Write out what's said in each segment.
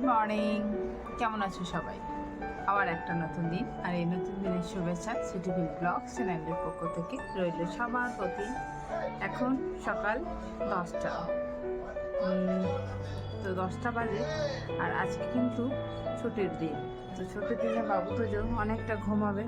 Morning, কেমন আছো সবাই? আবার একটা নতুন দিন, আর এই নতুন দিনের শুভেচ্ছা সিটিভি ব্লগ চ্যানেলের পক্ষ থেকে রইল সবার প্রতি। এখন সকাল 10টা, তো 10টা বাজে। আর আজকে কিন্তু ছুটির দিন, তো ছুটির দিনে বাবু তো অনেকটা ঘুমাবে।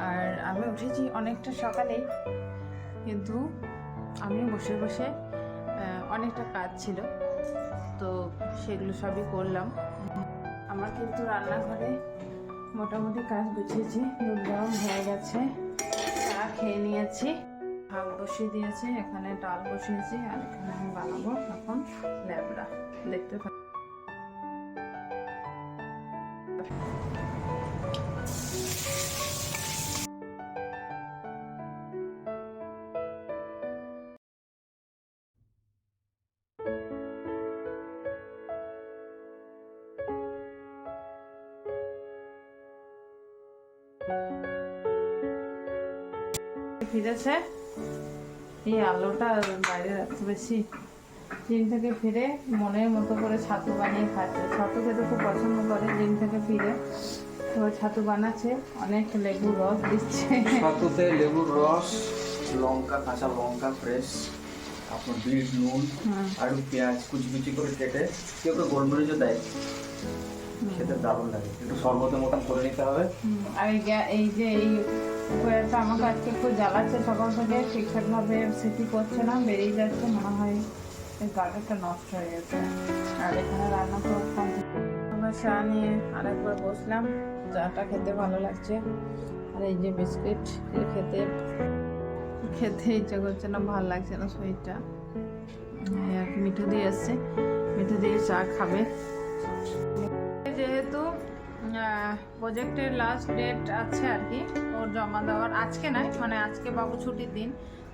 আর আমি উঠেছি অনেকটা সকালেই, কিন্তু আমি বসে বসে অনেকটা কাজ ছিল, তো সেগুলো সবই করলাম। আমার কিন্তু রান্নাঘরে মোটামুটি কাজ গুছিয়েছি, দুধ গরম হয়ে গেছে, চা খেয়ে নিয়েছি, ভাত বসিয়ে দিয়েছি, এখানে ডাল বসিয়েছি, আর এখানে আমি বানাবো এখন ল্যাবড়া। দেখতে থাকি। ফিরেছে, এই আলোটা বাইরে রাখতে বেশি। জিম থেকে ফিরে মনের মতো করে ছাতু বানিয়ে খাচ্ছে। ছাতু খেতে খুব পছন্দ করে। জিম থেকে ফিরে তো ছাতু বানাচ্ছে, অনেক লেবুর রস দিচ্ছে। ছাতুতে লেবুর রস, লঙ্কা, কাঁচা লঙ্কা ফ্রেশ, আপনার বিট নুন আর পেঁয়াজ কুচি কুচি করে কেটে কেউ কেউ গোলমরিচও দেয়, খেতে দারুণ লাগে। একটু শরবতের মতন করে নিতে হবে। আর এই যে এই ওয়েটা আমাকে আজকে একটু জ্বালাচ্ছে, সকাল থেকে ঠিকঠাকভাবে সিটি করছে না, বেরিয়ে যাচ্ছে, মনে হয় এই গার্ডারটা নষ্ট হয়ে গেছে। আর এখানে রান্না করতাম, আবার চা নিয়ে আরেকবার বসলাম। চাটা খেতে ভালো লাগছে, আর এই যে বিস্কিট খেতে খেতে ইচ্ছা করছে না, ভালো লাগছে না শরীরটা। আর মিঠু দিয়ে এসছে, মিঠু দিয়ে চা খাবে। যেহেতু প্রজেক্টের লাস্ট ডেট আছে আর কি, ওর জমা দেওয়ার আজকে নয়, মানে আজকে বাবু ছুটির দিন,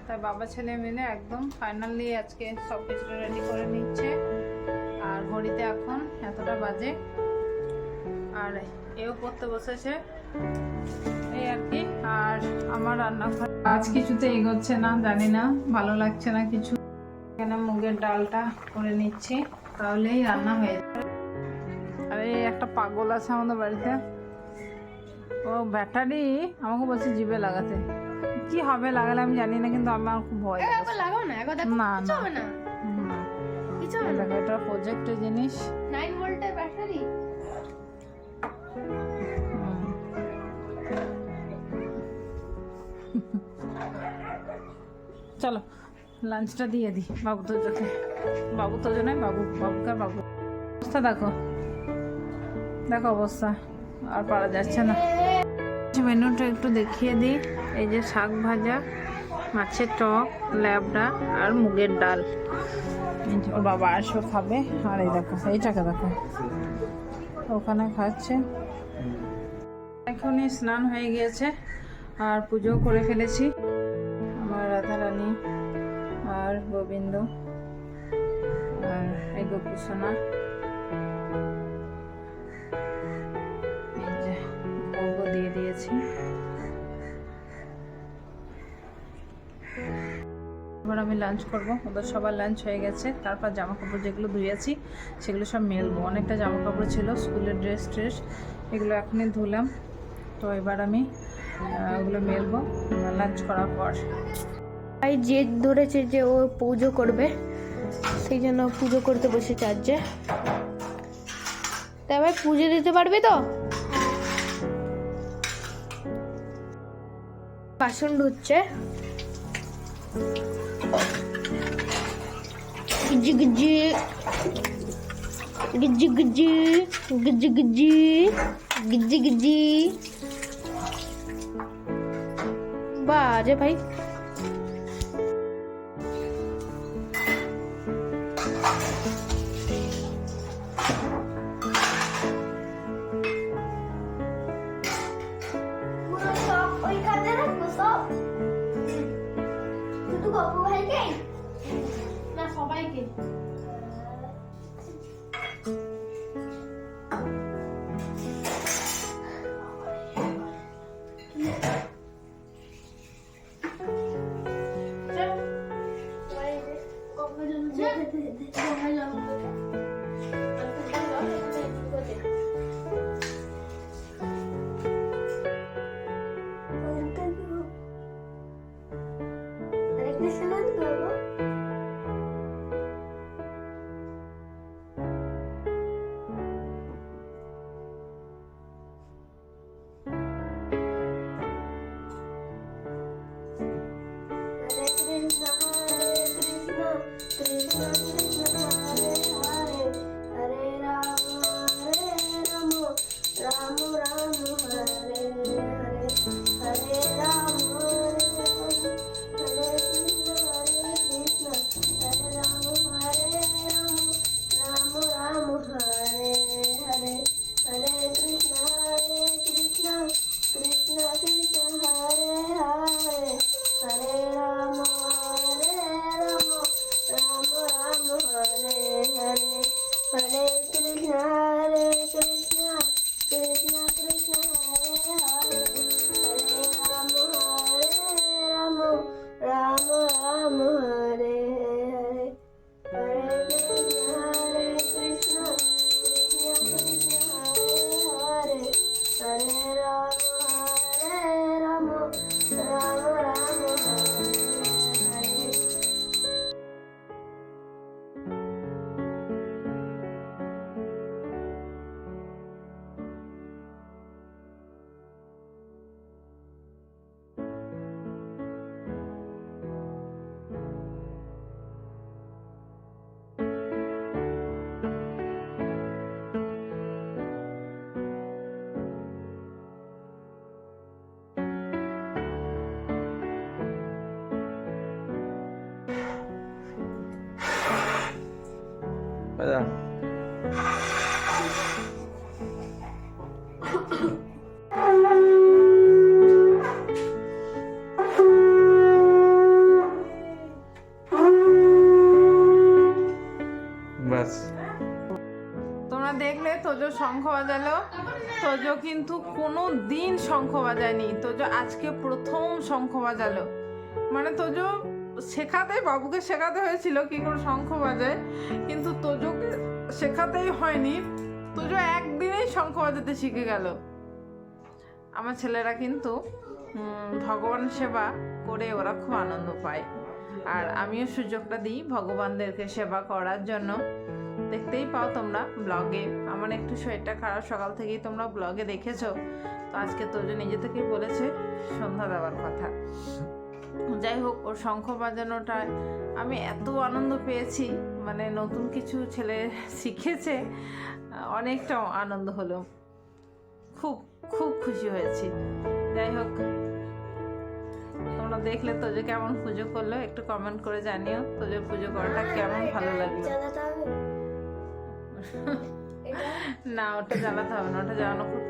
তাই বাবা ছেলে মিলে একদম ফাইনালি আজকে সব কিছুটা রেডি করে নিচ্ছে। আর ঘড়িতে এখন এতটা বাজে, আর এও পড়তে বসেছে, এই আর কি। আর আমার রান্নাঘর আজ কিছুতে এগোচ্ছে না, জানি না, ভালো লাগছে না কিছু। এখানে মুগের ডালটা করে নিচ্ছি, তাহলেই রান্না হয়ে যাবে। আর এই একটা পাগল আছে আমাদের বাড়িতে, ও ব্যাটারি আমাকে বলছে জিভে লাগাতে। কি হবে লাগালে আমি জানি না, কিন্তু আমার খুব ভয় লাগে। না না, দেখো এটা প্রজেক্টের জিনিস, 9 ভোল্টের ব্যাটারি। চলো লাঞ্চটা দিয়ে দিই বাবু তোজোকে। বাবু তোজো নয়, বাবুকে। বাবু অবস্থা দেখো, দেখো অবস্থা, আর পারা যাচ্ছে না। মেনুটা একটু দেখিয়ে দিই। এই যে শাক ভাজা, মাছের টক, ল্যাবড়া আর মুগের ডাল। ওর বাবা আসো খাবে। আর এই দেখো, এইটাকে দেখো, ওখানে খাচ্ছে। এখনই স্নান হয়ে গিয়েছে, আর পুজো করে ফেলেছি। আমার রাধারানী আর গোবিন্দ আর এই গোপুসোনা, এই যে ভোগও দিয়ে দিয়েছি। এবার আমি লাঞ্চ করবো, ওদের সবার লাঞ্চ হয়ে গেছে। তারপর জামা কাপড় যেগুলো ধুয়েছি সেগুলো সব মেলবো। অনেকটা জামা কাপড় ছিল, স্কুলের ড্রেস এগুলো এখনই ধুলাম। তো এবার আমি ওগুলো মেলবো লাঞ্চ করার পর। ভাই জেদ ধরেছে যে ও পুজো করবে, সেই জন্য পুজো করতে বসেছে আজকে। তাই ভাই পুজো দিতে পারবি তো? বাসন ধুচ্ছে, গিজি গিজি গিজি গিজি গিজি গিজি গিজি গিজি। বাজে ভাই। না সবাইকে। কিন্তু কোনো দিন শঙ্খ বাজায়নি, তোজো আজকে প্রথম শঙ্খ বাজালো। মানে তোজো বাবুকে শেখাতে হয়েছিল কি করে শঙ্খ বাজায়, কিন্তু তোজোকে শেখাতেই হয়নি, তোজো একদিনেই শঙ্খ বাজাতে শিখে গেল। আমার ছেলেরা কিন্তু ভগবান সেবা করে ওরা খুব আনন্দ পায়, আর আমিও সুযোগটা দিই ভগবানদেরকে সেবা করার জন্য। দেখতেই পাও তোমরা ব্লগে, আমার একটু শরীরটা খারাপ, সকাল থেকেই তোমরা ব্লগে দেখেছো। তো আজকে তোজো নিজে থেকেই বলেছে সন্ধ্যা দেওয়ার কথা। যাই হোক, ওর শঙ্খ বাজানোটায় আমি এত আনন্দ পেয়েছি, মানে নতুন কিছু ছেলে শিখেছে, অনেকটা আনন্দ হলো, খুব খুব খুশি হয়েছি। যাই হোক, তোমরা দেখলে তোজো কেমন পুজো করলো একটু কমেন্ট করে জানিও, তোজো পুজো করাটা কেমন ভালো লাগলো। না, ওটা জানাতে হবে না, ওটা জানানো খুব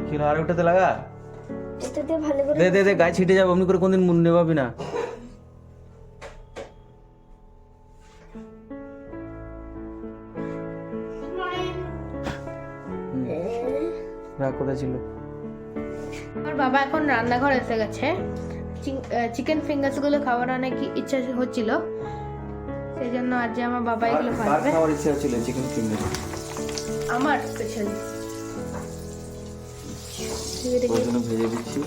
কিলো আর ওটাতে লাগা, এটাতে ভালো করে দে দে দে, গায়ে ছিটে যাবে, অমনি করে কোনদিন মুন নেবাবি না। রাগ কোথায় ছিল? আমার বাবা এখন রান্নাঘর এসে গেছে, চিকেন ফিঙ্গার্স গুলো খাওয়ার অনেক ইচ্ছা হচ্ছিল, সেই জন্য আজ আমার বাবা এগুলো খাবে। খাওয়ার ইচ্ছা ছিল চিকেন ফিঙ্গার, আমার স্পেশালি ওই জন্য ভেজে দিচ্ছি।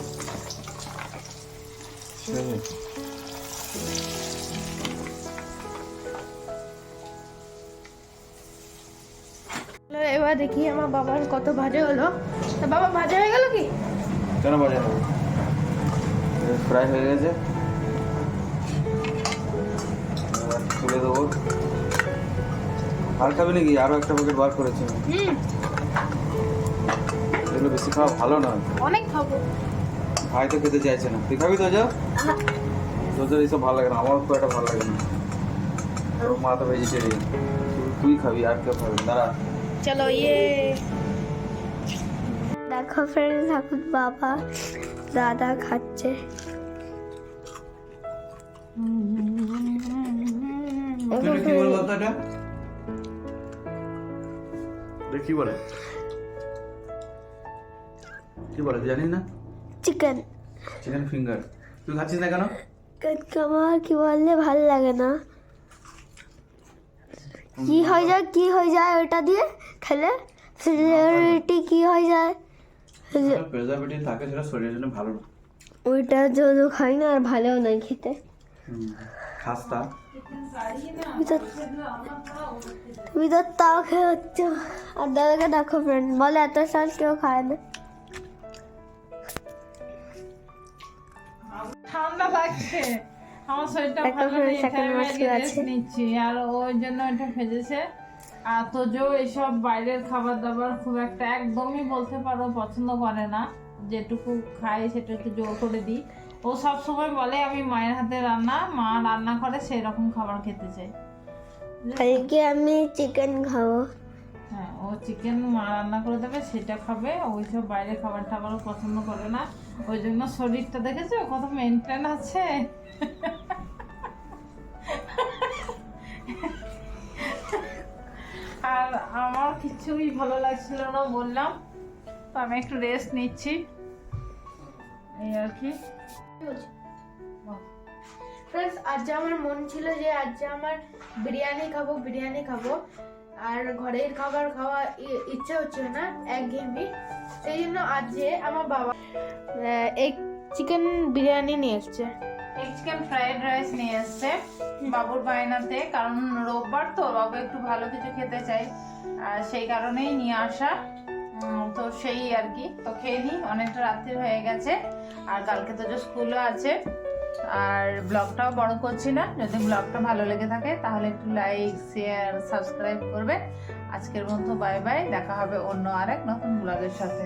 এবার দেখি আমার বাবার কত ভাজা হলো। তা বাবা ভাজা হয়ে গেল কি? কেন ভাজা হবে? ফ্রাই হয়ে গেছে, তুলে দেবো। আর খাবি নাকি? আরো একটা প্যাকেট বার করেছি। এগুলো বেশি খাওয়া ভালো নয়। অনেক খাবো। ভাই তো খেতে চাইছে না, তুই খাবি তো? যা, তোদের এইসব ভালো লাগে না, আমার তো এটা ভালো লাগে না। তোর মা তো ভেজিটেরিয়ান, তুই খাবি, আর কেউ খাবি? দাঁড়া, চলো দেখো ফ্রেন্ডস, এখন বাবা দাদা খাচ্ছে। কি বলে বলতো এটা? কি বলে, কি বলে জানিস না? Chicken finger. তুই খাচ্ছিস না কেন? আমার কি বললে ভালো লাগে না। কি হয়ে যায় ওটা দিয়ে খেলে? ফ্লেভারিটি কি হয়ে যায়? প্রেজারভেটিভ থাকে, সেটা শরীরের জন্য ভালো না। ওইটার জন্য খাই না, আর ভালোও নাই খেতে। খাস্তা তুমি তো তাও খেয়ে হচ্ছে। আর দাদাকে দেখো ফ্রেন্ড, বলে এত সস কেউ খায় না। ঠান্ডা লাগছে, আমার শরীরটা ভালো নেই, তাই আমি আজকে রেস্ট নিচ্ছি, আর ওই জন্য এটা ভেজেছে। আর তোজো এইসব বাইরের খাবার দাবার খুব একটা একদমই বলতে পারো পছন্দ করে না, যেটুকু খাই সেটা একটু জোর করে দিই। ও সব সময় বলে আমি মায়ের হাতে রান্না, মা রান্না করে সেই রকম খাবার খেতে চাই। কালকে আমি চিকেন খাবো। হ্যাঁ, ও চিকেন মা রান্না করে দেবে সেটা খাবে, ওইসব বাইরের খাবার টাবারও পছন্দ করে না। ওই জন্য শরীরটা দেখেছো কত মেনটেন আছে। আর আমার কিছুই ভালো লাগছিল না বললাম, তো আমি একটু রেস্ট নিচ্ছি, এই আর কি। ফ্রেন্ডস, আজ আমার মন ছিল যে আজ আমার বিরিয়ানি খাবো। আর ঘরের খাবার খাওয়া ইচ্ছা হচ্ছে না, একঘেয়েমি। সেই জন্য আজকে আমার বাবা এগ চিকেন বিরিয়ানি নিয়ে এসছে। এগ চিকেন ফ্রাইড রাইস নিয়ে এসছে বাবুর বায়নাতে, কারণ রোববার তো বাবু একটু ভালো কিছু খেতে চাই, সেই কারণেই নিয়ে আসা। তো সেই আর কি, তো খেয়ে নিই, অনেকটা রাত্রি হয়ে গেছে, আর কালকে তো যে স্কুলও আছে। আর ব্লগটাও বড় করছি না, যদি ব্লগটা ভালো লেগে থাকে তাহলে একটু লাইক শেয়ার সাবস্ক্রাইব করবে। আজকের মতো বাই বাই, দেখা হবে অন্য আরেক নতুন ব্লগের সাথে।